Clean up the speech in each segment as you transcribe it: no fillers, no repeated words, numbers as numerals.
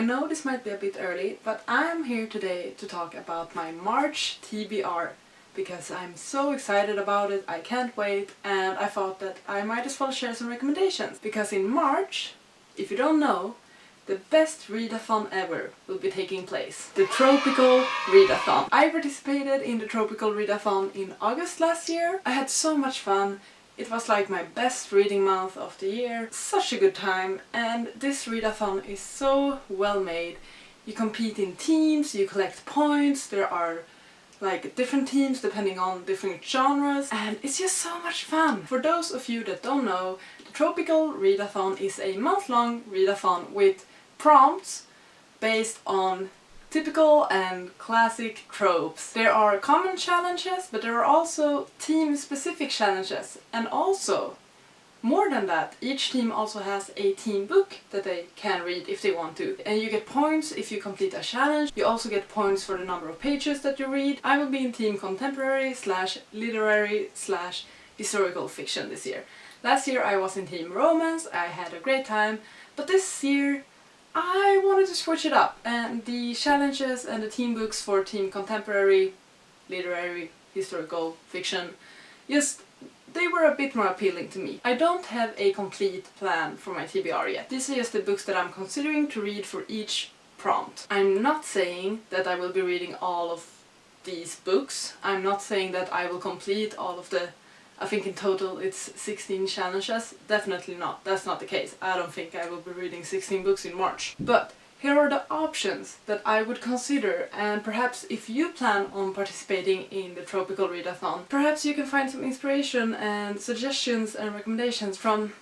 know this might be a bit early, but I'm here today to talk about my March TBR because I'm so excited about it, I can't wait, and I thought that I might as well share some recommendations. Because in March, if you don't know, the best readathon ever will be taking place. The TROPE-ICAL READATHON. I participated in the TROPE-ICAL READATHON in August last year. I had so much fun. It was like my best reading month of the year. Such a good time, and this readathon is so well made. You compete in teams, you collect points, there are like different teams depending on different genres, and it's just so much fun. For those of you that don't know, the TROPE-ICAL READATHON is a month-long readathon with prompts based on typical and classic tropes. There are common challenges, but there are also team-specific challenges, and also, more than that, each team also has a team book that they can read if they want to. And you get points if you complete a challenge. You also get points for the number of pages that you read. I will be in team contemporary / literary / historical fiction this year. Last year I was in team romance, I had a great time, but this year I wanted to switch it up, and the challenges and the team books for team contemporary, literary, historical fiction, they were a bit more appealing to me. I don't have a complete plan for my TBR yet. These are just the books that I'm considering to read for each prompt. I'm not saying that I will be reading all of these books. I'm not saying that I will complete all of the, I think in total it's 16 challenges. Definitely not. That's not the case. I don't think I will be reading 16 books in March. But here are the options that I would consider, and perhaps if you plan on participating in the TROPE-ICAL READAthon, perhaps you can find some inspiration and suggestions and recommendations from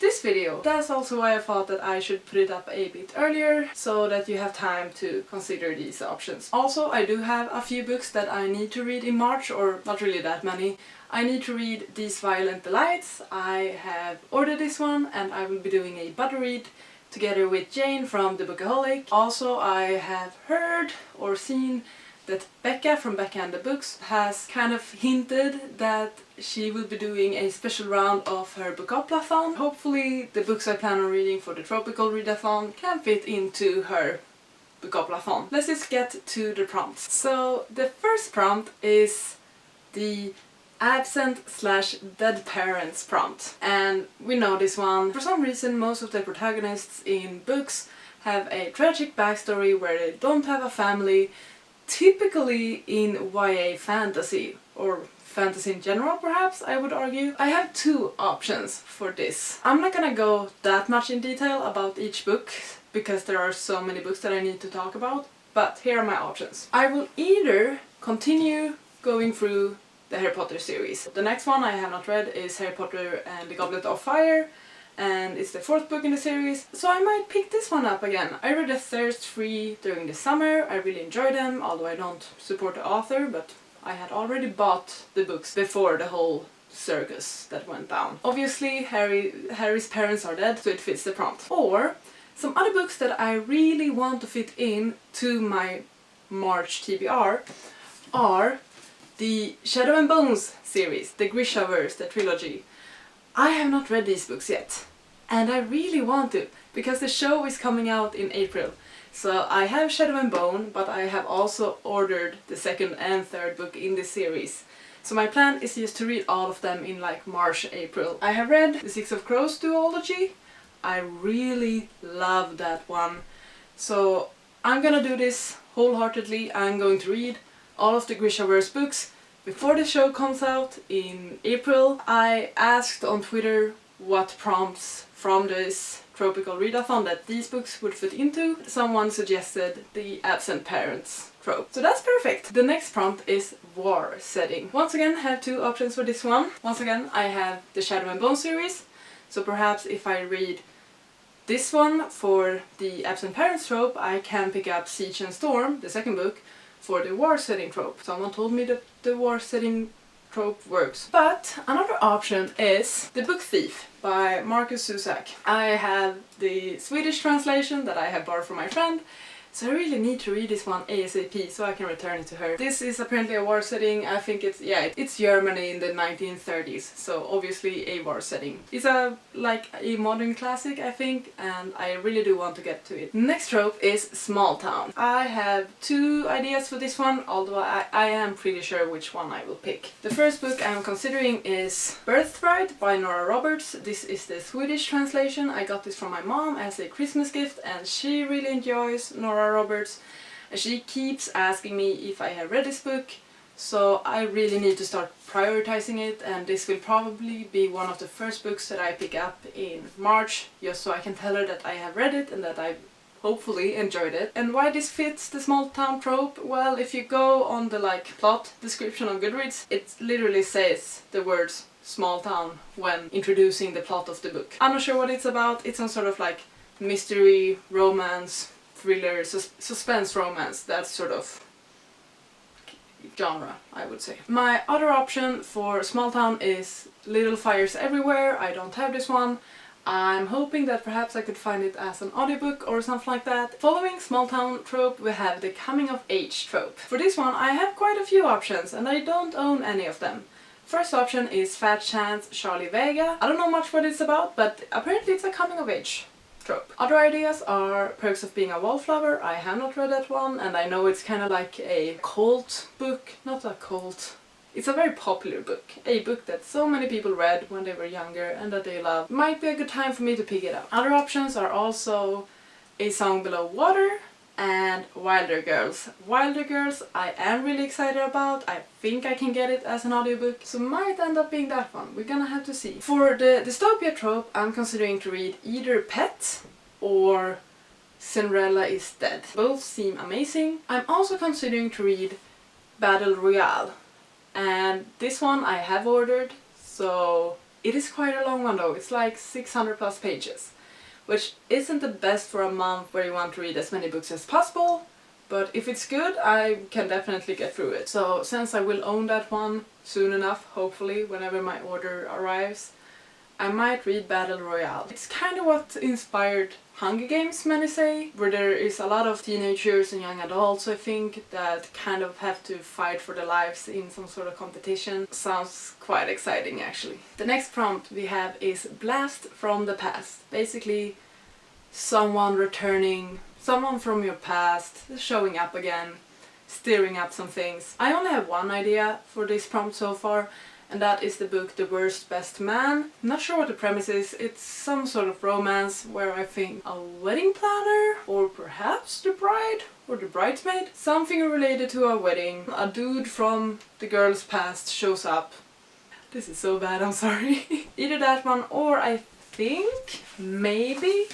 this video. That's also why I thought that I should put it up a bit earlier, so that you have time to consider these options. Also, I do have a few books that I need to read in March, or not really that many. I need to read These Violent Delights. I have ordered this one, and I will be doing a buddy read together with Jane from The Bookaholic. Also, I have heard or seen that Becca from Becca and the Books has kind of hinted that she will be doing a special round of her Bookoplathon. Hopefully the books I plan on reading for the TROPE-ICAL READAthon can fit into her Bookoplathon. Let's just get to the prompts. So the first prompt is the absent / dead parents prompt, and we know this one. For some reason most of the protagonists in books have a tragic backstory where they don't have a family, typically in YA fantasy, or fantasy in general perhaps, I would argue. I have two options for this. I'm not gonna go that much in detail about each book because there are so many books that I need to talk about, but here are my options. I will either continue going through the Harry Potter series. The next one I have not read is Harry Potter and the Goblet of Fire, and it's the fourth book in the series, so I might pick this one up again. I read the Thirst 3 during the summer, I really enjoyed them, although I don't support the author, but I had already bought the books before the whole circus that went down. Obviously Harry's parents are dead, so it fits the prompt. Or some other books that I really want to fit in to my March TBR are the Shadow and Bones series, the Grishaverse, the trilogy. I have not read these books yet, and I really want to, because the show is coming out in April. So I have Shadow and Bone, but I have also ordered the second and third book in this series. So my plan is just to read all of them in like March, April. I have read the Six of Crows duology. I really love that one. So I'm gonna do this wholeheartedly. I'm going to read all of the Grishaverse books before the show comes out in April. I asked on Twitter what prompts from this TROPE-ICAL READAthon that these books would fit into. Someone suggested the absent parents trope. So that's perfect! The next prompt is war setting. Once again, I have two options for this one. Once again, I have the Shadow and Bone series, so perhaps if I read this one for the absent parents trope, I can pick up Siege and Storm, the second book, for the war setting trope. Someone told me that the war setting trope works. But another option is The Book Thief by Marcus Zusak. I have the Swedish translation that I have borrowed from my friend, So I really need to read this one ASAP so I can return it to her. This is apparently a war setting. I think it's, yeah, it's Germany in the 1930s, so obviously a war setting. It's like a modern classic, I think, and I really do want to get to it. Next trope is small town. I have 2 ideas for this one, although I am pretty sure which one I will pick. The first book I'm considering is Birthright by Nora Roberts. This is the Swedish translation. I got this from my mom as a Christmas gift, and she really enjoys Nora Roberts, and she keeps asking me if I have read this book, so I really need to start prioritizing it, and this will probably be one of the first books that I pick up in March, just so I can tell her that I have read it and that I hopefully enjoyed it. And why this fits the small town trope? Well, if you go on the plot description on Goodreads, it literally says the words small town when introducing the plot of the book. I'm not sure what it's about. It's some sort of mystery, romance, thriller, suspense romance, that sort of genre, I would say. My other option for small town is Little Fires Everywhere. I don't have this one. I'm hoping that perhaps I could find it as an audiobook or something like that. Following small town trope, we have the coming of age trope. For this one I have quite a few options, and I don't own any of them. First option is Fat Chance Charlie Vega. I don't know much what it's about, but apparently it's a coming of age trope. Other ideas are Perks of Being a Wallflower. I have not read that one, and I know it's kind of like a cult book. Not a cult. It's a very popular book. A book that so many people read when they were younger and that they love. Might be a good time for me to pick it up. Other options are also A Song Below Water and Wilder Girls. Wilder Girls I am really excited about. I think I can get it as an audiobook, so might end up being that one. We're gonna have to see. For the dystopia trope, I'm considering to read either Pet or Cinderella is Dead. Both seem amazing. I'm also considering to read Battle Royale, and this one I have ordered, so it is quite a long one though. It's like 600 plus pages. Which isn't the best for a month where you want to read as many books as possible, but if it's good, I can definitely get through it. So since I will own that one soon enough, hopefully, whenever my order arrives, I might read Battle Royale. It's kind of what inspired Hunger Games, many say, where there is a lot of teenagers and young adults, I think, that kind of have to fight for their lives in some sort of competition. Sounds quite exciting, actually. The next prompt we have is Blast from the Past. Basically, someone returning, someone from your past, showing up again, stirring up some things. I only have one idea for this prompt so far, and that is the book The Worst Best Man. I'm not sure what the premise is. It's some sort of romance where I think a wedding planner, or perhaps the bride or the bridesmaid, something related to a wedding. A dude from the girl's past shows up. This is so bad, I'm sorry. Either that one, or I think maybe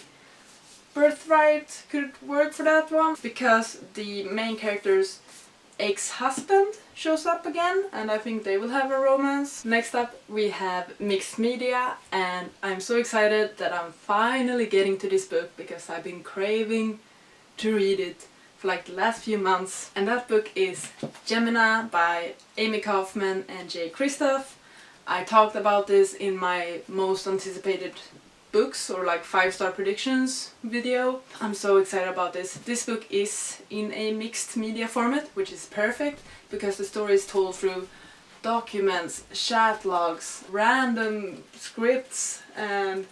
Birthright could work for that one, because the main character's ex-husband shows up again, and I think they will have a romance. Next up we have Mixed Media, and I'm so excited that I'm finally getting to this book because I've been craving to read it for like the last few months. And that book is Gemina by Amy Kaufman and Jay Kristoff. I talked about this in my most anticipated books or like 5-star predictions video. I'm so excited about this. This book is in a mixed media format, which is perfect because the story is told through documents, chat logs, random scripts and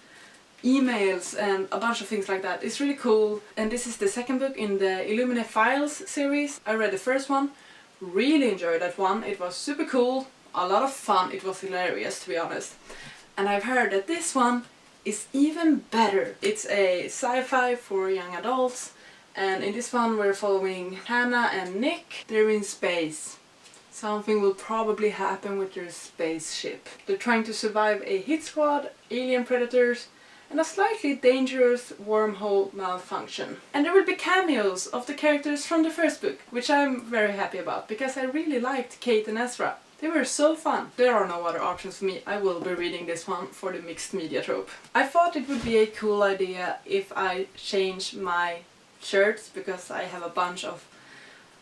emails and a bunch of things like that. It's really cool, and this is the second book in the Illuminate Files series. I read the first one, really enjoyed that one. It was super cool, a lot of fun, it was hilarious to be honest. And I've heard that this one is even better. It's a sci-fi for young adults, and in this one we're following Hannah and Nick. They're in space. Something will probably happen with their spaceship. They're trying to survive a hit squad, alien predators, and a slightly dangerous wormhole malfunction. And there will be cameos of the characters from the first book, which I'm very happy about because I really liked Kate and Ezra. They were so fun. There are no other options for me. I will be reading this one for the mixed media trope. I thought it would be a cool idea if I change my shirts, because I have a bunch of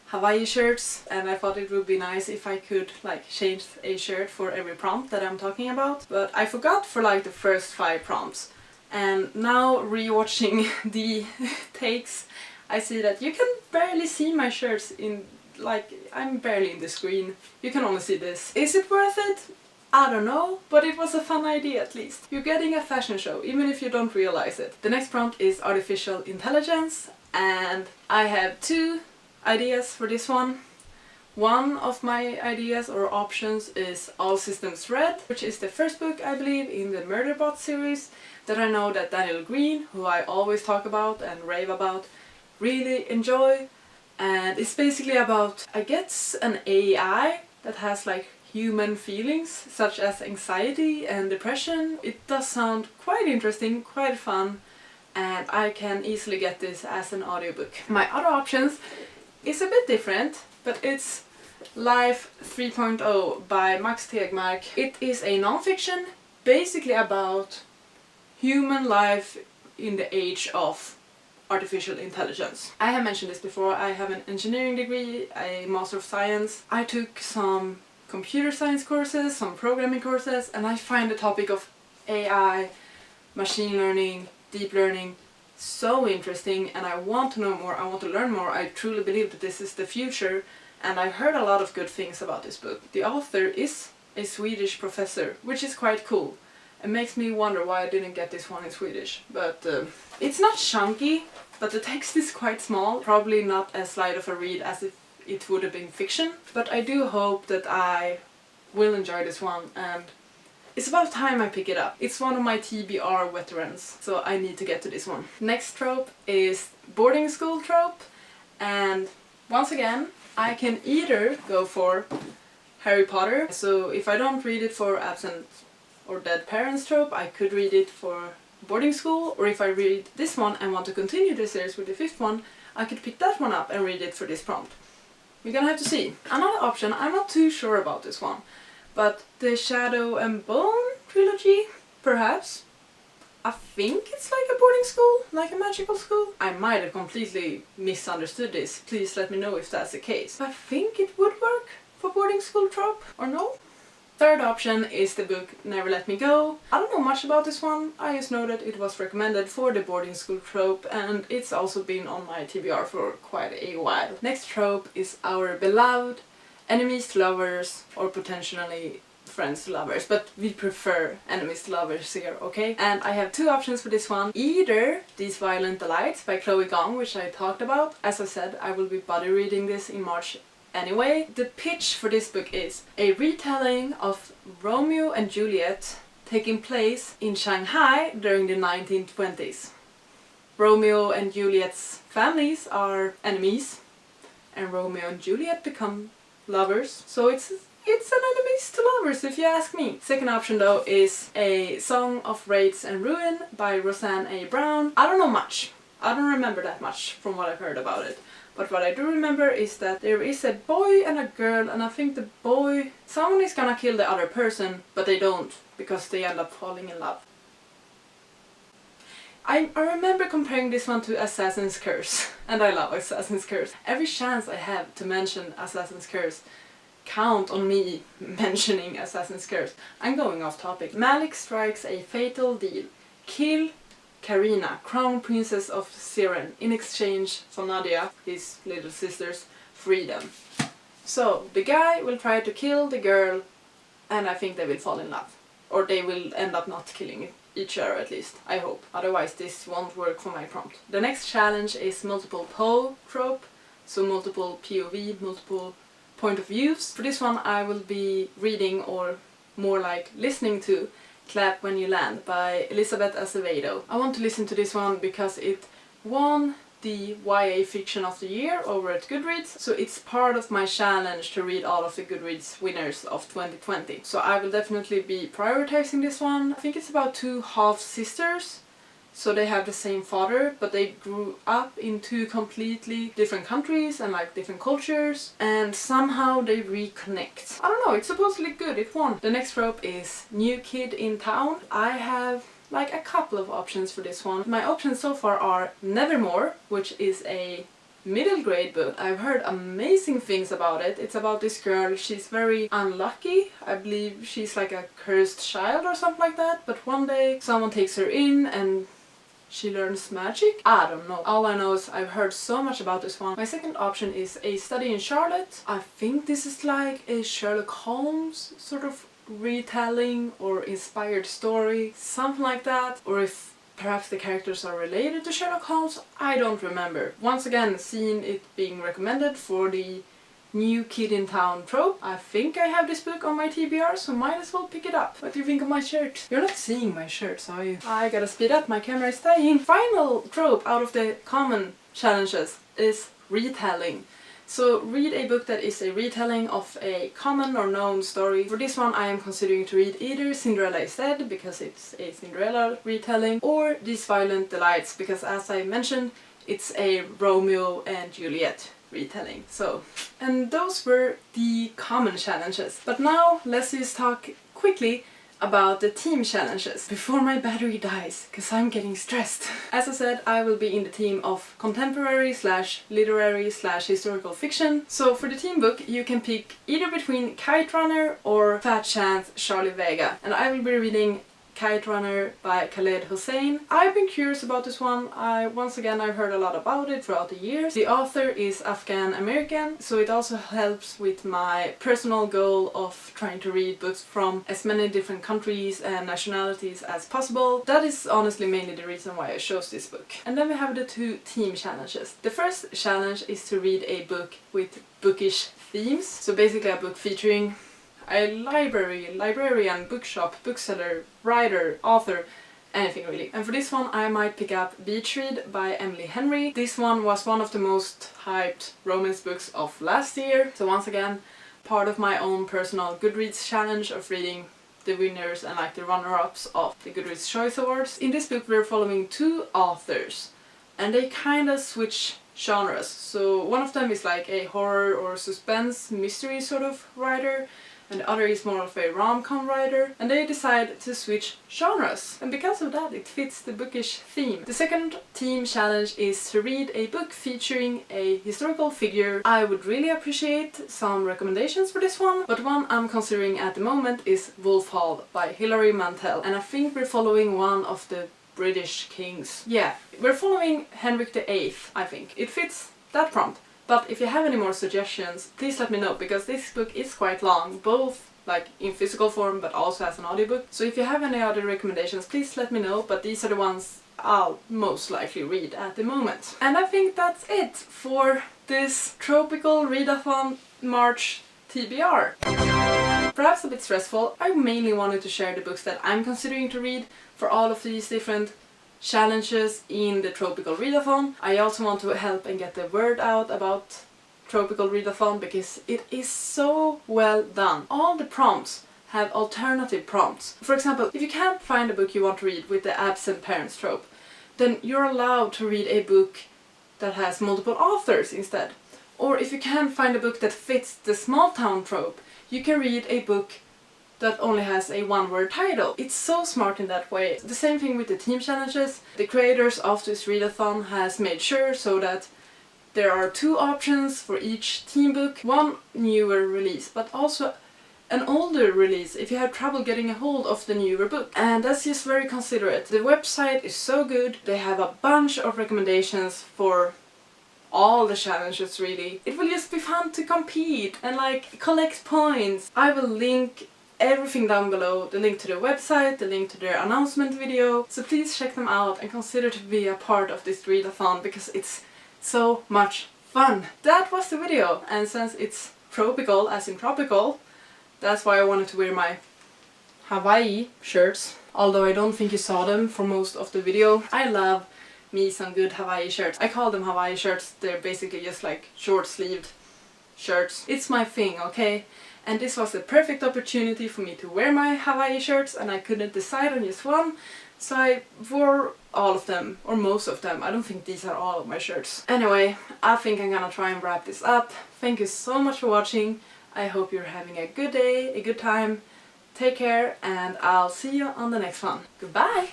Hawaii shirts, and I thought it would be nice if I could like change a shirt for every prompt that I'm talking about. But I forgot for like the first 5 prompts. And now rewatching the takes, I see that you can barely see my shirts in, like, I'm barely in the screen. You can only see this. Is it worth it? I don't know, but it was a fun idea at least. You're getting a fashion show, even if you don't realize it. The next prompt is artificial intelligence, and I have 2 ideas for this one. One of my ideas or options is All Systems Red, which is the first book, I believe, in the Murderbot series that I know that Daniel Green, who I always talk about and rave about, really enjoy. And it's basically about, I guess, an AI that has like human feelings such as anxiety and depression. It does sound quite interesting, quite fun, and I can easily get this as an audiobook. My other options is a bit different, but it's Life 3.0 by Max Tegmark. It is a non-fiction basically about human life in the age of artificial intelligence. I have mentioned this before. I have an engineering degree, a Master of Science. I took some computer science courses, some programming courses, and I find the topic of AI, machine learning, deep learning so interesting, and I want to know more, I want to learn more. I truly believe that this is the future, and I've heard a lot of good things about this book. The author is a Swedish professor, which is quite cool. It makes me wonder why I didn't get this one in Swedish, but it's not chunky, but the text is quite small, probably not as light of a read as if it would have been fiction, but I do hope that I will enjoy this one, and it's about time I pick it up. It's one of my TBR veterans, so I need to get to this one. Next trope is boarding school trope, and once again I can either go for Harry Potter, so if I don't read it for absent or dead parents trope, I could read it for boarding school, or if I read this one and want to continue the series with the 5th one, I could pick that one up and read it for this prompt. We're gonna have to see. Another option, I'm not too sure about this one, but the Shadow and Bone trilogy, perhaps. I think it's like a boarding school, like a magical school. I might have completely misunderstood this. Please let me know if that's the case. I think it would work for boarding school trope, or no? Third option is the book Never Let Me Go. I don't know much about this one, I just know that it was recommended for the boarding school trope, and it's also been on my TBR for quite a while. Next trope is our beloved enemies to lovers, or potentially friends to lovers, but we prefer enemies to lovers here, okay? And I have 2 options for this one. Either These Violent Delights by Chloe Gong, which I talked about. As I said, I will be buddy reading this in March anyway. The pitch for this book is a retelling of Romeo and Juliet taking place in Shanghai during the 1920s. Romeo and Juliet's families are enemies, and Romeo and Juliet become lovers, so it's an enemies to lovers if you ask me. Second option though is A Song of Raids and Ruin by Roseanne A. Brown. I don't know much. I don't remember that much from what I've heard about it. But what I do remember is that there is a boy and a girl, and I think the boy, someone is gonna kill the other person, but they don't, because they end up falling in love. I remember comparing this one to Assassin's Curse, and I love Assassin's Curse. Every chance I have to mention Assassin's Curse, count on me mentioning Assassin's Curse. I'm going off topic. Malik strikes a fatal deal. Kill Karina, Crown Princess of Siren, in exchange for Nadia, his little sister's freedom. So the guy will try to kill the girl, and I think they will fall in love. Or they will end up not killing each other, at least. I hope. Otherwise this won't work for my prompt. The next challenge is multiple POV trope, so multiple POV, multiple point of views. For this one I will be reading, or more like listening to, Clap When You Land by Elizabeth Acevedo. I want to listen to this one because it won the YA Fiction of the Year over at Goodreads, so it's part of my challenge to read all of the Goodreads winners of 2020. So I will definitely be prioritizing this one. I think it's about 2 half-sisters, so they have the same father, but they grew up in 2 completely different countries and like different cultures, and somehow they reconnect. I don't know, it's supposedly good, it won. The next trope is New Kid in Town. I have like a couple of options for this one. My options so far are Nevermore, which is a middle grade book. I've heard amazing things about it. It's about this girl, she's very unlucky. I believe she's like a cursed child or something like that, but one day someone takes her in and She Learns Magic? I don't know. All I know is I've heard so much about this one. My second option is A Study in Charlotte. I think this is like a Sherlock Holmes sort of retelling or inspired story, something like that. Or if perhaps the characters are related to Sherlock Holmes, I don't remember. Once again, seeing it being recommended for the New Kid in Town trope. I think I have this book on my TBR, so might as well pick it up. What do you think of my shirt? You're not seeing my shirts, are you? I gotta speed up, my camera is dying. Final trope out of the common challenges is retelling. So read a book that is a retelling of a common or known story. For this one I am considering to read either Cinderella is Dead, because it's a Cinderella retelling, or These Violent Delights, because as I mentioned, it's a Romeo and Juliet retelling. So, and those were the common challenges. But now let's just talk quickly about the team challenges before my battery dies, because I'm getting stressed. As I said, I will be in the team of contemporary / literary / historical fiction. So for the team book you can pick either between Kite Runner or Fat Chance Charlie Vega, and I will be reading Kite Runner by Khaled Hossein. I've been curious about this one. Once again, I've heard a lot about it throughout the years. The author is Afghan American, so it also helps with my personal goal of trying to read books from as many different countries and nationalities as possible. That is honestly mainly the reason why I chose this book. And then we have the two team challenges. The first challenge is to read a book with bookish themes. So basically a book featuring a librarian, bookshop, bookseller, writer, author, anything really. And for this one I might pick up Beach Read by Emily Henry. This one was one of the most hyped romance books of last year. So once again, part of my own personal Goodreads challenge of reading the winners and like the runner-ups of the Goodreads Choice Awards. In this book we're following two authors and they kind of switch genres. So one of them is like a horror or suspense mystery sort of writer, and the other is more of a rom-com writer, and they decide to switch genres. And because of that it fits the bookish theme. The second team challenge is to read a book featuring a historical figure. I would really appreciate some recommendations for this one, but one I'm considering at the moment is Wolf Hall by Hilary Mantel, and I think we're following one of the British kings. Yeah, we're following Henrik VIII, I think. It fits that prompt. But if you have any more suggestions, please let me know, because this book is quite long, both like in physical form but also as an audiobook. So if you have any other recommendations, please let me know, but these are the ones I'll most likely read at the moment. And I think that's it for this Tropical Readathon March TBR. Perhaps a bit stressful. I mainly wanted to share the books that I'm considering to read for all of these different challenges in the Tropical Readathon. I also want to help and get the word out about Tropical Readathon because it is so well done. All the prompts have alternative prompts. For example, if you can't find a book you want to read with the absent parents trope, then you're allowed to read a book that has multiple authors instead. Or if you can't find a book that fits the small town trope, you can read a book that only has a one-word title. It's so smart in that way. The same thing with the team challenges. The creators of this readathon has made sure so that there are two options for each team book. One newer release, but also an older release if you have trouble getting a hold of the newer book. And that's just very considerate. The website is so good. They have a bunch of recommendations for all the challenges really. It will just be fun to compete and like collect points. I will link everything down below, the link to the website, the link to their announcement video, so please check them out and consider to be a part of this readathon because it's so much fun. That was the video, and since it's tropical as in tropical, that's why I wanted to wear my Hawaii shirts, although I don't think you saw them for most of the video. I love me some good Hawaii shirts. I call them Hawaii shirts, they're basically just like short-sleeved shirts. It's my thing, okay? And this was the perfect opportunity for me to wear my Hawaii shirts and I couldn't decide on just one, so I wore all of them, or most of them. I don't think these are all of my shirts. Anyway, I think I'm gonna try and wrap this up. Thank you so much for watching. I hope you're having a good day, a good time. Take care, and I'll see you on the next one. Goodbye!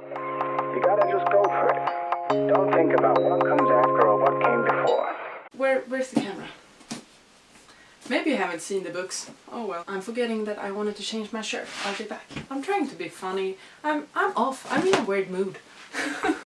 You gotta just go for it. Don't think about what comes after or what came before. Where's the camera? Maybe you haven't seen the books. Oh well. I'm forgetting that I wanted to change my shirt. I'll be back. I'm trying to be funny. I'm off. I'm in a weird mood.